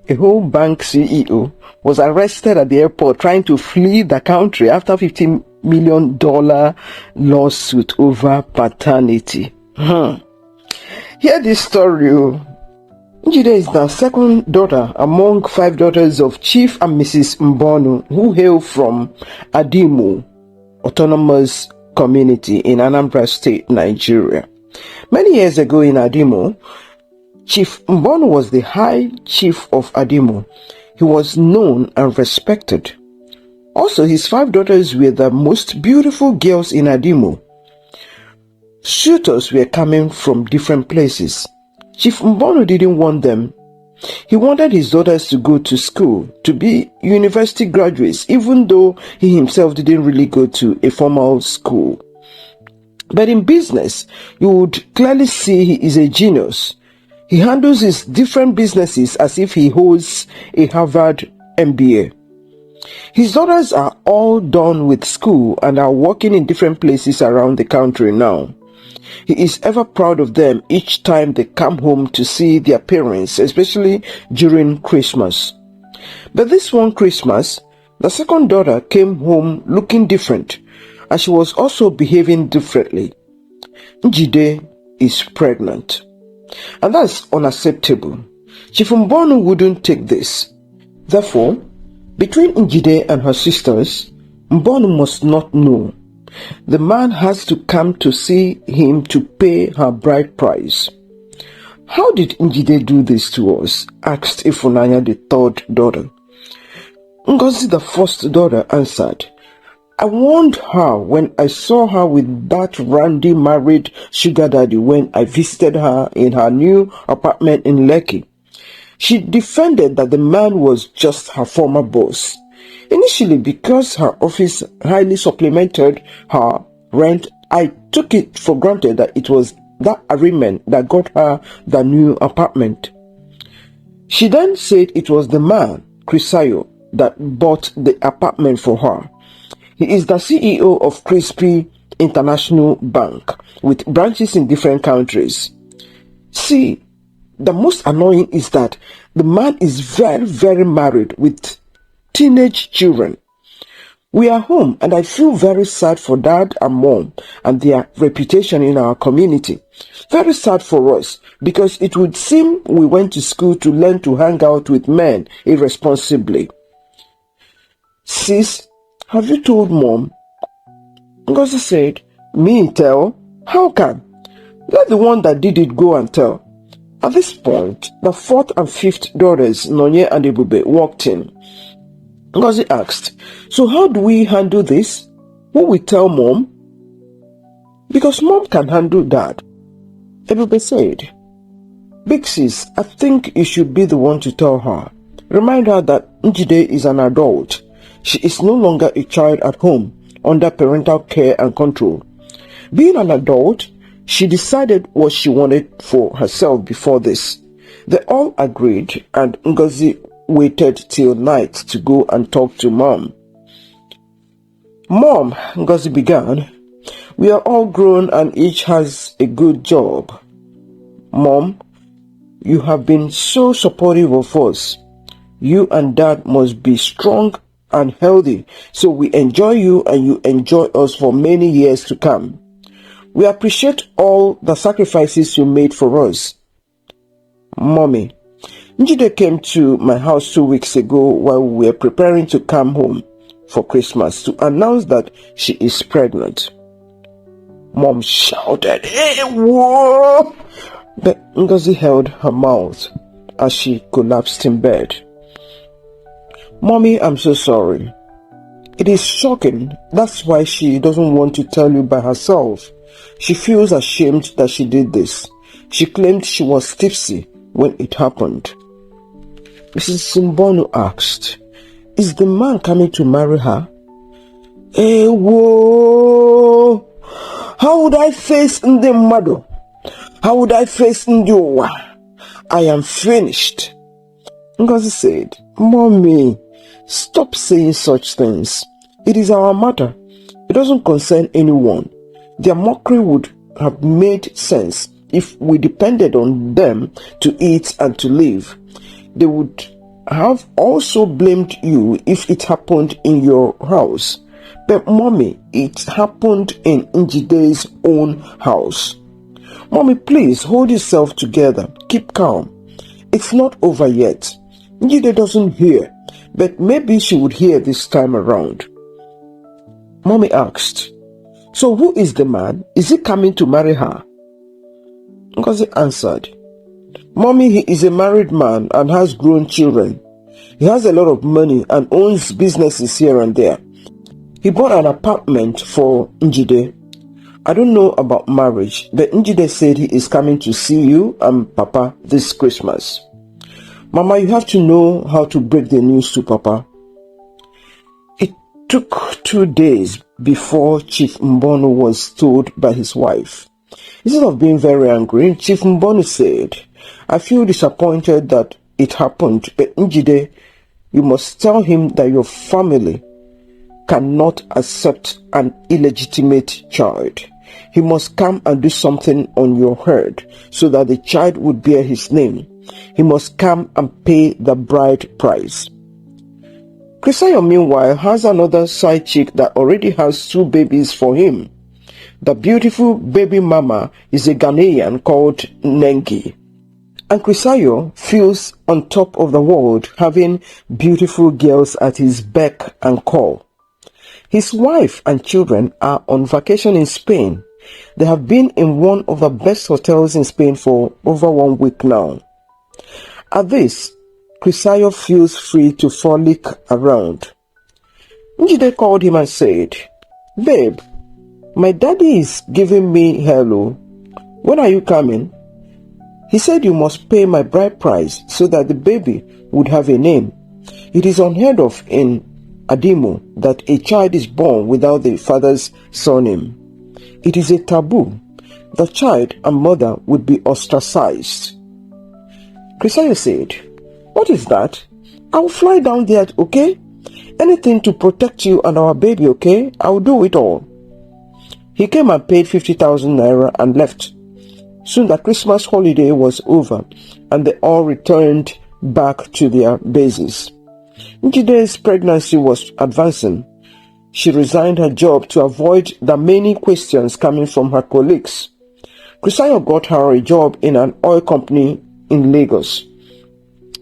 a whole bank CEO, was arrested at the airport trying to flee the country after $50 million lawsuit over paternity. Hear this story. Njide is the second daughter among 5 daughters of Chief and Mrs. Mbonu, who hail from Adimo Autonomous Community in Anambra State, Nigeria. Many years ago in Adimo, Chief Mbonu was the High Chief of Adimo. He was known and respected. Also, his 5 daughters were the most beautiful girls in Adimo. Suitors were coming from different places. Chief Mbonu didn't want them. He wanted his daughters to go to school, to be university graduates, even though he himself didn't really go to a formal school. But in business, you would clearly see he is a genius. He handles his different businesses as if he holds a Harvard MBA. His daughters are all done with school and are working in different places around the country now. He is ever proud of them each time they come home to see their parents, especially during Christmas. But this one Christmas, the second daughter came home looking different, and she was also behaving differently. Njide is pregnant. And that's unacceptable. Chief Mbonu wouldn't take this. Therefore, between Njide and her sisters, Mbonu must not know. The man has to come to see him to pay her bride price. How did Njide do this to us? Asked Ifunanya, the third daughter. Ngozi, the first daughter, answered, I warned her when I saw her with that randy married sugar daddy when I visited her in her new apartment in Lekki. She defended that the man was just her former boss. Initially, because her office highly supplemented her rent, I took it for granted that it was that arrangement that got her the new apartment. She then said it was the man, Krisayo, that bought the apartment for her. He is the CEO of Crispy International Bank, with branches in different countries. See, the most annoying is that the man is very, very married with teenage children. We are home and I feel very sad for dad and mom and their reputation in our community. Very sad for us because it would seem we went to school to learn to hang out with men irresponsibly. Sis, have you told mom? Ngozi said, me tell? How can? Let the one that did it go and tell. At this point, the 4th and 5th daughters, Nonye and Ebube, walked in. Ngozi asked, so how do we handle this? Who will tell mom? Because mom can handle dad. Ebube said, Big sis, I think you should be the one to tell her. Remind her that Njide is an adult. She is no longer a child at home, under parental care and control. Being an adult, she decided what she wanted for herself before this. They all agreed, and Ngozi waited till night to go and talk to mom. Mom, Ngozi began, we are all grown and each has a good job. Mom, you have been so supportive of us. You and dad must be strong and healthy so we enjoy you and you enjoy us for many years to come. We appreciate all the sacrifices you made for us. Mommy, Njide came to my house 2 weeks ago while we were preparing to come home for Christmas to announce that she is pregnant. Mom shouted, hey, whoa! But Ngozi held her mouth as she collapsed in bed. Mommy, I'm so sorry. It is shocking. That's why she doesn't want to tell you by herself. She feels ashamed that she did this. She claimed she was tipsy when it happened. Mrs. Mbonu asked, is the man coming to marry her? Eh, whoa! How would I face the mother? How would I face Ndiowa? I am finished. Ngozi said, Mommy, stop saying such things. It is our matter. It doesn't concern anyone. Their mockery would have made sense if we depended on them to eat and to live. They would have also blamed you if it happened in your house. But mommy, it happened in Njide's own house. Mommy, please hold yourself together. Keep calm. It's not over yet. Njide doesn't hear, but maybe she would hear this time around. Mommy asked, so who is the man? Is he coming to marry her? Ngozi answered, Mommy, he is a married man and has grown children. He has a lot of money and owns businesses here and there. He bought an apartment for Njide. I don't know about marriage, but Njide said he is coming to see you and Papa this Christmas. Mama, you have to know how to break the news to Papa. It took 2 days before Chief Mbono was told by his wife. Instead of being very angry, Chief Mbono said, I feel disappointed that it happened, but Njide, you must tell him that your family cannot accept an illegitimate child. He must come and do something on your herd so that the child would bear his name. He must come and pay the bride price. Krisayo, meanwhile, has another side chick that already has 2 babies for him. The beautiful baby mama is a Ghanaian called Nengi. And Krisayo feels on top of the world, having beautiful girls at his beck and call. His wife and children are on vacation in Spain. They have been in one of the best hotels in Spain for over 1 week now. At this, Krisayo feels free to frolic around. Njide called him and said, Babe, my daddy is giving me hello. When are you coming? He said you must pay my bride price so that the baby would have a name. It is unheard of in Adimo that a child is born without the father's surname. It is a taboo. The child and mother would be ostracized. Krisayo said, What is that? I'll fly down there, okay? Anything to protect you and our baby, okay? I'll do it all. He came and paid 50,000 naira and left. Soon the Christmas holiday was over and they all returned back to their bases. Njide's pregnancy was advancing. She resigned her job to avoid the many questions coming from her colleagues. Krisayo got her a job in an oil company in Lagos.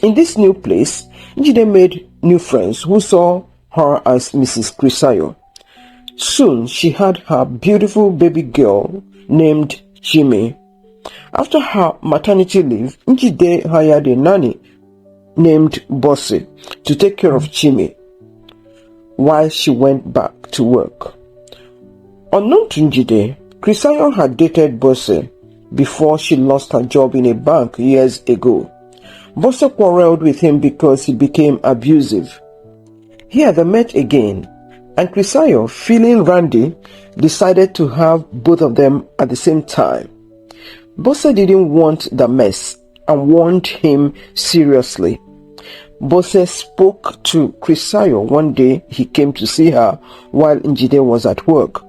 In this new place, Njide made new friends who saw her as Mrs. Krisayo. Soon she had her beautiful baby girl named Chime. After her maternity leave, Njide hired a nanny named Bosse to take care of Chime while she went back to work. Unknown to Njide, Krisayo had dated Bosse before she lost her job in a bank years ago. Bosse quarreled with him because he became abusive. Here they met again, and Krisayo, feeling randy, decided to have both of them at the same time. Bosse didn't want the mess and warned him seriously. Bosse spoke to Krisayo one day he came to see her while Njide was at work.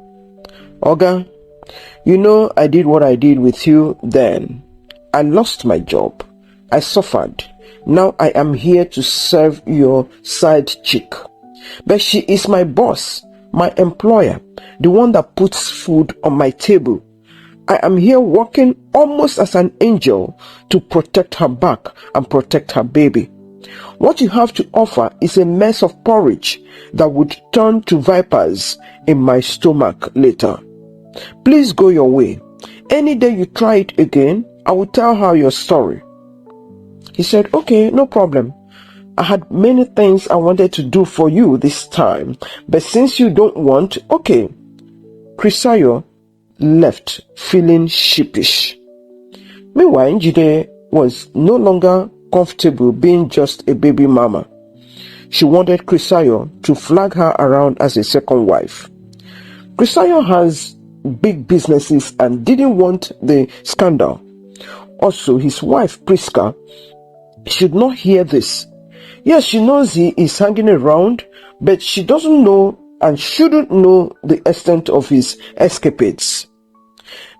Oga, you know I did what I did with you then. I lost my job. I suffered. Now I am here to serve your side chick. But she is my boss, my employer, the one that puts food on my table. I am here working almost as an angel to protect her back and protect her baby. What you have to offer is a mess of porridge that would turn to vipers in my stomach later. Please go your way. Any day you try it again, I will tell her your story. He said, okay, no problem. I had many things I wanted to do for you this time, but since you don't want, okay. Krisayo left feeling sheepish. Meanwhile, Njide was no longer comfortable being just a baby mama. She wanted Krisayo to flag her around as a second wife. Krisayo has big businesses and didn't want the scandal. Also, his wife Prisca should not hear this. Yes, she knows he is hanging around, but she doesn't know and shouldn't know the extent of his escapades.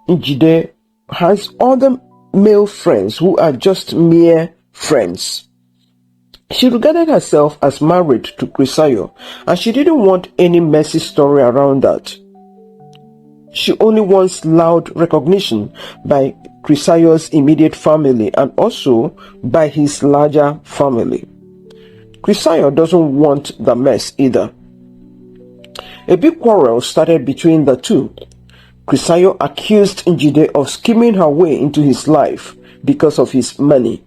Njide has other male friends who are just mere friends. She regarded herself as married to Krisayo, and she didn't want any messy story around that. She only wants loud recognition by Krisayo's immediate family and also by his larger family. Krisayo doesn't want the mess either. A big quarrel started between the two. Krisayo accused Njide of scheming her way into his life because of his money.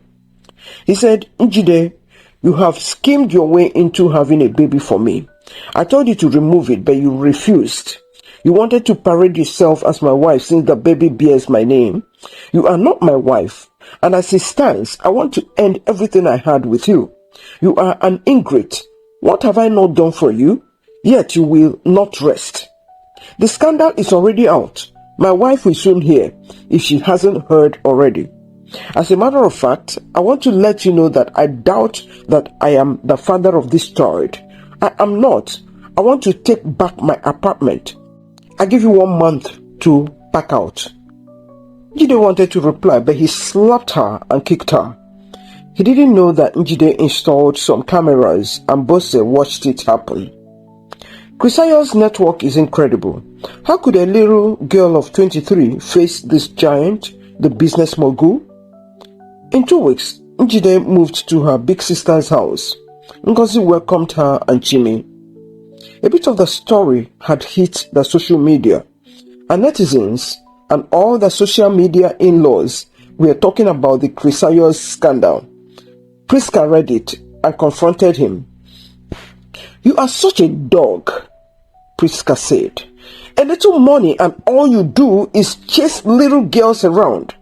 He said, "Njide, you have schemed your way into having a baby for me. I told you to remove it, but you refused. You wanted to parade yourself as my wife since the baby bears my name. You are not my wife, and as it stands, I want to end everything I had with you. You are an ingrate. What have I not done for you? Yet you will not rest. The scandal is already out. My wife will soon hear, if she hasn't heard already. As a matter of fact, I want to let you know that I doubt that I am the father of this child. I am not. I want to take back my apartment. I give you 1 month to pack out." Njide wanted to reply, but he slapped her and kicked her. He didn't know that Njide installed some cameras and Bose watched it happen. Krisayo's network is incredible. How could a little girl of 23 face this giant, the business mogul? In 2 weeks, Njide moved to her big sister's house. Ngozi welcomed her and Chimi. A bit of the story had hit the social media, and netizens and all the social media in-laws were talking about the Krisayo's scandal. Prisca read it and confronted him. "You are such a dog," Prisca said. "A little money and all you do is chase little girls around.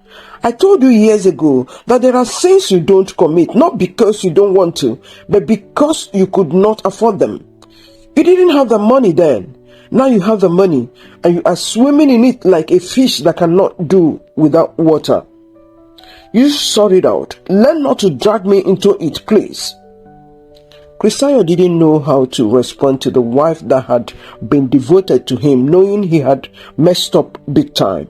I told you years ago that there are sins you don't commit, not because you don't want to, but because you could not afford them. You didn't have the money then. Now you have the money, and you are swimming in it like a fish that cannot do without water. You sort it out. Learn not to drag me into it, please." Krisayo didn't know how to respond to the wife that had been devoted to him, knowing he had messed up big time.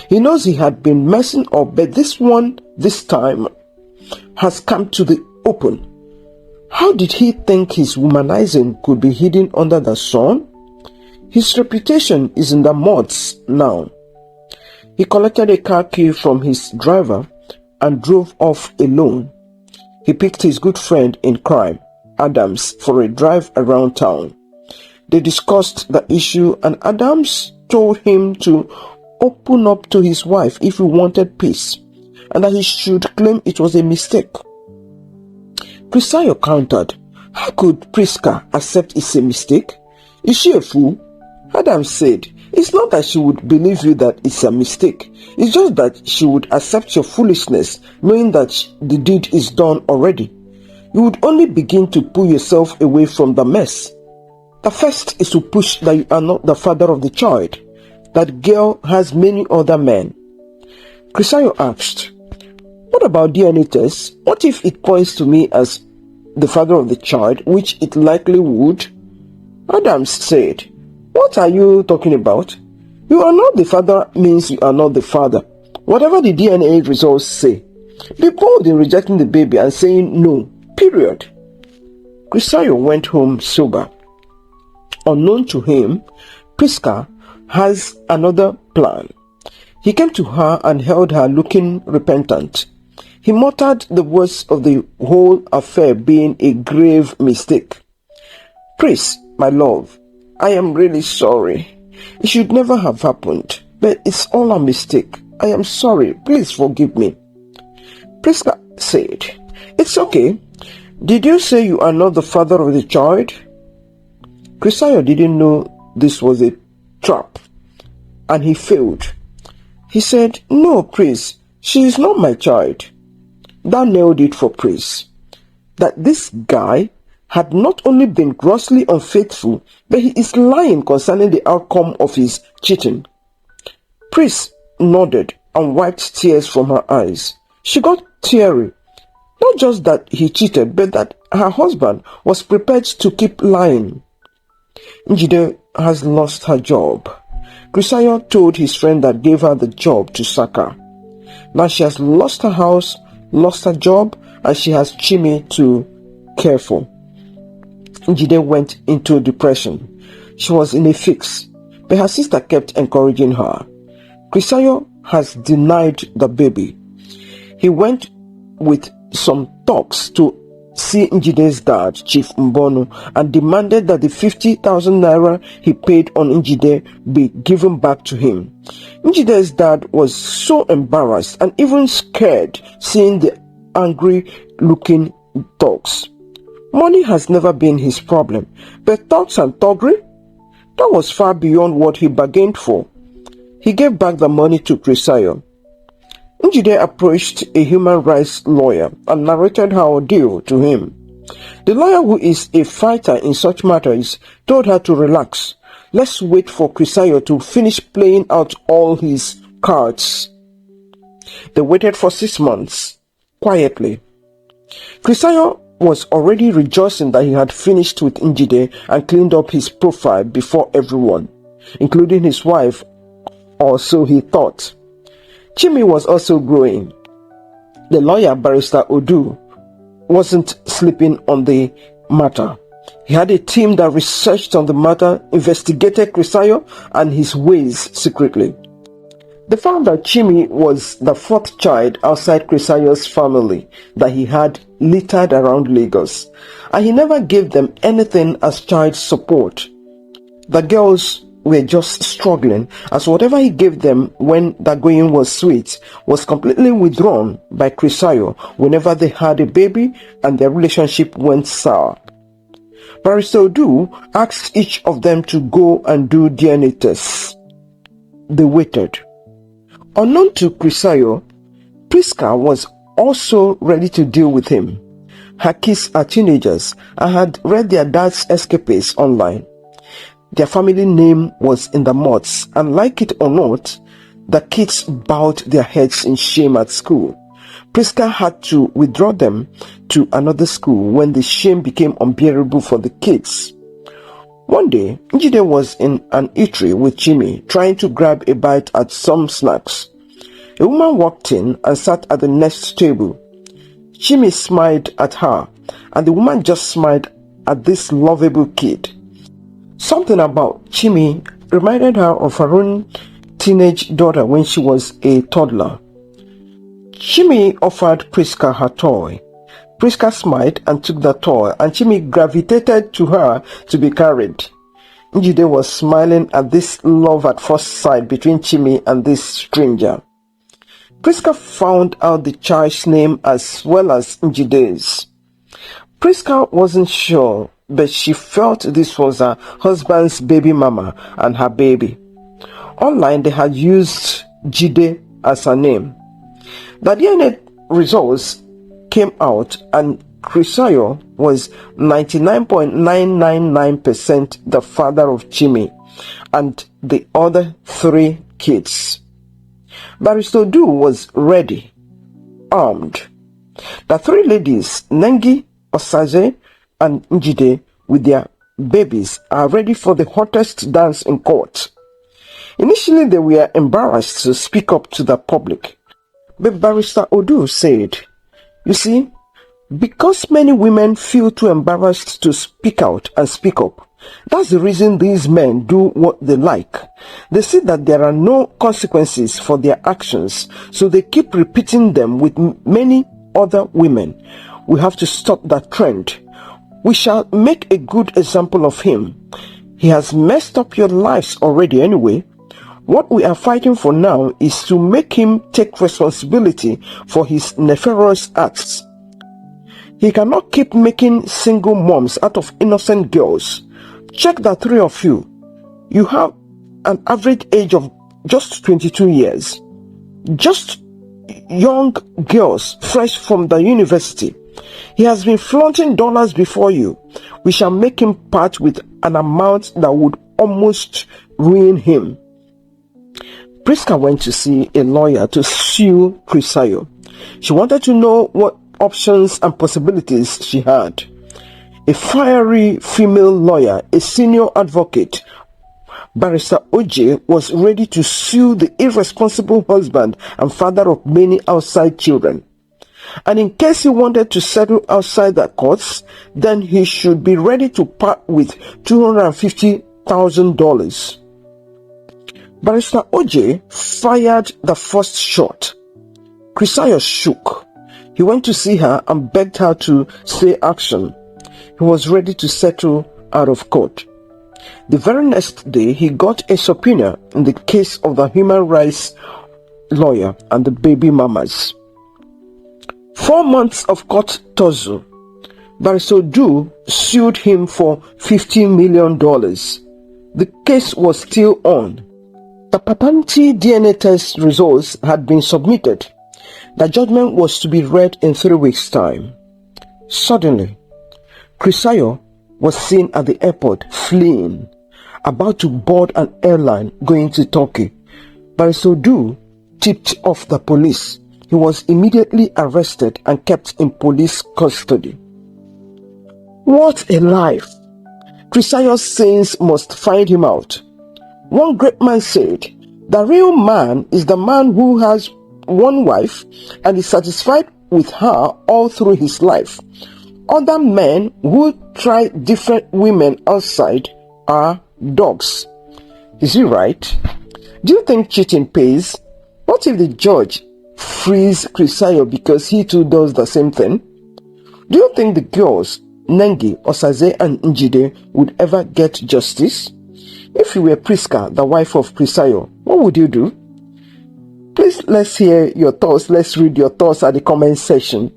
He knows he had been messing up, but this time, has come to the open. How did he think his womanizing could be hidden under the sun? His reputation is in the muds now. He collected a car key from his driver and drove off alone. He picked his good friend in crime, Adams, for a drive around town. They discussed the issue and Adams told him to open up to his wife if he wanted peace, and that he should claim it was a mistake. Krisayo countered, "How could Prisca accept it's a mistake? Is she a fool?" Adams said, "It's not that she would believe you that it's a mistake. It's just that she would accept your foolishness, knowing that the deed is done already. You would only begin to pull yourself away from the mess. The first is to push that you are not the father of the child. That girl has many other men." Krisayo asked, "What about DNA tests? What if it points to me as the father of the child, which it likely would?" Adams said, "What are you talking about? You are not the father means you are not the father. Whatever the DNA results say, be bold in rejecting the baby and saying no, period." Krisayo went home sober. Unknown to him, Prisca has another plan. He came to her and held her looking repentant. He muttered the words of the whole affair being a grave mistake. "Pris, my love, I am really sorry. It should never have happened, but it's all a mistake. I am sorry. Please forgive me." Prisca said, "It's okay. Did you say you are not the father of the child?" Krisayo didn't know this was a trap, and he failed. He said, "No, Pris, she is not my child." That nailed it for Pris. That this guy had not only been grossly unfaithful, but he is lying concerning the outcome of his cheating. Pris nodded and wiped tears from her eyes. She got teary. Not just that he cheated, but that her husband was prepared to keep lying. Njide has lost her job. Krisayo told his friend that gave her the job to sack her. Now she has lost her house, lost her job, and she has Chimi to careful. Njide went into depression. She was in a fix, but her sister kept encouraging her. Krisayo has denied the baby. He went with some talks to see Njide's dad, Chief Mbono, and demanded that the 50,000 naira he paid on Njide be given back to him. Njide's dad was so embarrassed and even scared seeing the angry-looking dogs. Money has never been his problem, but thugs and thuggery? That was far beyond what he bargained for. He gave back the money to Krisayo. Njide approached a human rights lawyer and narrated her ordeal to him. The lawyer, who is a fighter in such matters, told her to relax. Let's wait for Krisayo to finish playing out all his cards. They waited for 6 months, quietly. Krisayo was already rejoicing that he had finished with Njide and cleaned up his profile before everyone, including his wife, or so he thought. Chimi was also growing. The lawyer, Barrister Odu, wasn't sleeping on the matter. He had a team that researched on the matter, investigated Krisayo and his ways secretly. They found that Chimi was the 4th child outside Krisayo's family that he had littered around Lagos, and he never gave them anything as child support. The girls were just struggling, as whatever he gave them when the going was sweet was completely withdrawn by Krisayo whenever they had a baby and their relationship went sour. Barrister Odu asked each of them to go and do DNA tests. They waited. Unknown to Krisayo, Prisca was also ready to deal with him. Her kids are teenagers and had read their dad's escapades online. Their family name was in the muds, and like it or not, the kids bowed their heads in shame at school. Prisca had to withdraw them to another school when the shame became unbearable for the kids. One day, Njide was in an eatery with Chimi, trying to grab a bite at some snacks. A woman walked in and sat at the next table. Chimi smiled at her, and the woman just smiled at this lovable kid. Something about Chimi reminded her of her own teenage daughter when she was a toddler. Chimi offered Prisca her toy. Prisca smiled and took the toy, and Chimi gravitated to her to be carried. Njide was smiling at this love at first sight between Chimi and this stranger. Prisca found out the child's name as well as Njide's. Prisca wasn't sure, but she felt this was her husband's baby mama and her baby. Online, they had used Njide as her name. The DNA results came out, and Krisayo was 99.999% the father of Chimi and the other 3 kids. Barrister Odu was ready, armed. The 3 ladies, Nengi Osaze and Njide, with their babies, are ready for the hottest dance in court. Initially, they were embarrassed to speak up to the public, but Barrister Odu said, "You see, because many women feel too embarrassed to speak out and speak up, that's the reason these men do what they like. They see that there are no consequences for their actions, so they keep repeating them with many other women. We have to stop that trend. We shall make a good example of him. He has messed up your lives already anyway. What we are fighting for now is to make him take responsibility for his nefarious acts. He cannot keep making single moms out of innocent girls. Check the 3 of you. You have an average age of just 22 years. Just young girls fresh from the university. He has been flaunting dollars before you. We shall make him part with an amount that would almost ruin him." Prisca went to see a lawyer to sue Krisayo. She wanted to know what options and possibilities she had. A fiery female lawyer, a senior advocate, Barrister OJ, was ready to sue the irresponsible husband and father of many outside children. And in case he wanted to settle outside the courts, then he should be ready to part with $250,000. Barrister OJ fired the first shot. Krisayo shook. He went to see her and begged her to stay action. He was ready to settle out of court. The very next day, he got a subpoena in the case of the human rights lawyer and the baby mamas. 4 months of court tussle. Barrister Du sued him for $50 million. The case was still on. The paternity DNA test results had been submitted. The judgment was to be read in 3 weeks' time. Suddenly, Krisayo was seen at the airport fleeing, about to board an airline going to Turkey. Barrister Du tipped off the police. He was immediately arrested and kept in police custody. What a life! Krisayo's sins must find him out. One great man said, "The real man is the man who has one wife and is satisfied with her all through his life. Other men who try different women outside are dogs." Is he right? Do you think cheating pays? What if the judge frees Krisayo because he too does the same thing? Do you think the girls, Nengi Osaze and Njide, would ever get justice? If you were Prisca, the wife of Krisayo, what would you do? Please, let's hear your thoughts. Let's read your thoughts at the comment section.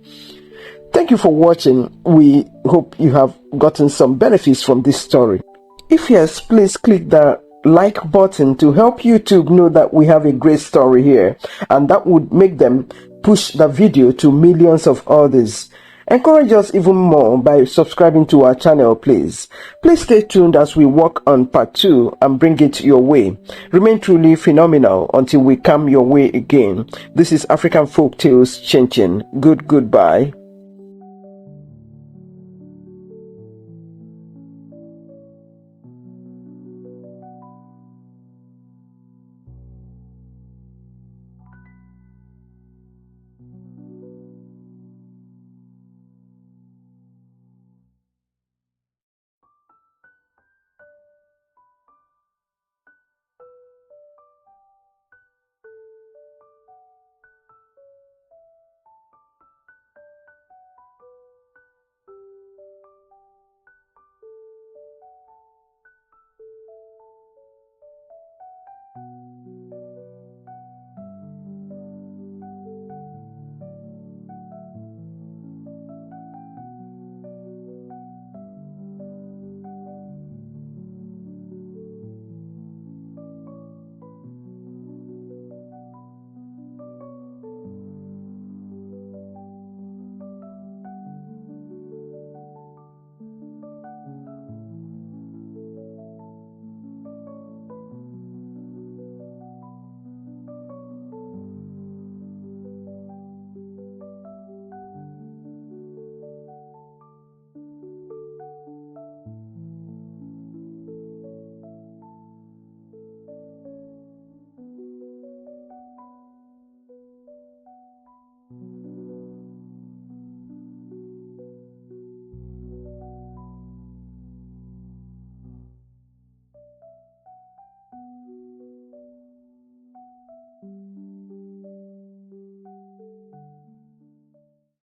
Thank you for watching. We hope you have gotten some benefits from this story. If yes, please click the like button to help YouTube know that we have a great story here, and that would make them push the video to millions of others. Encourage us even more by subscribing to our channel, please. Please stay tuned as we work on part 2 and bring it your way. Remain truly phenomenal until we come your way again. This is African Folktales ChinChin. Goodbye.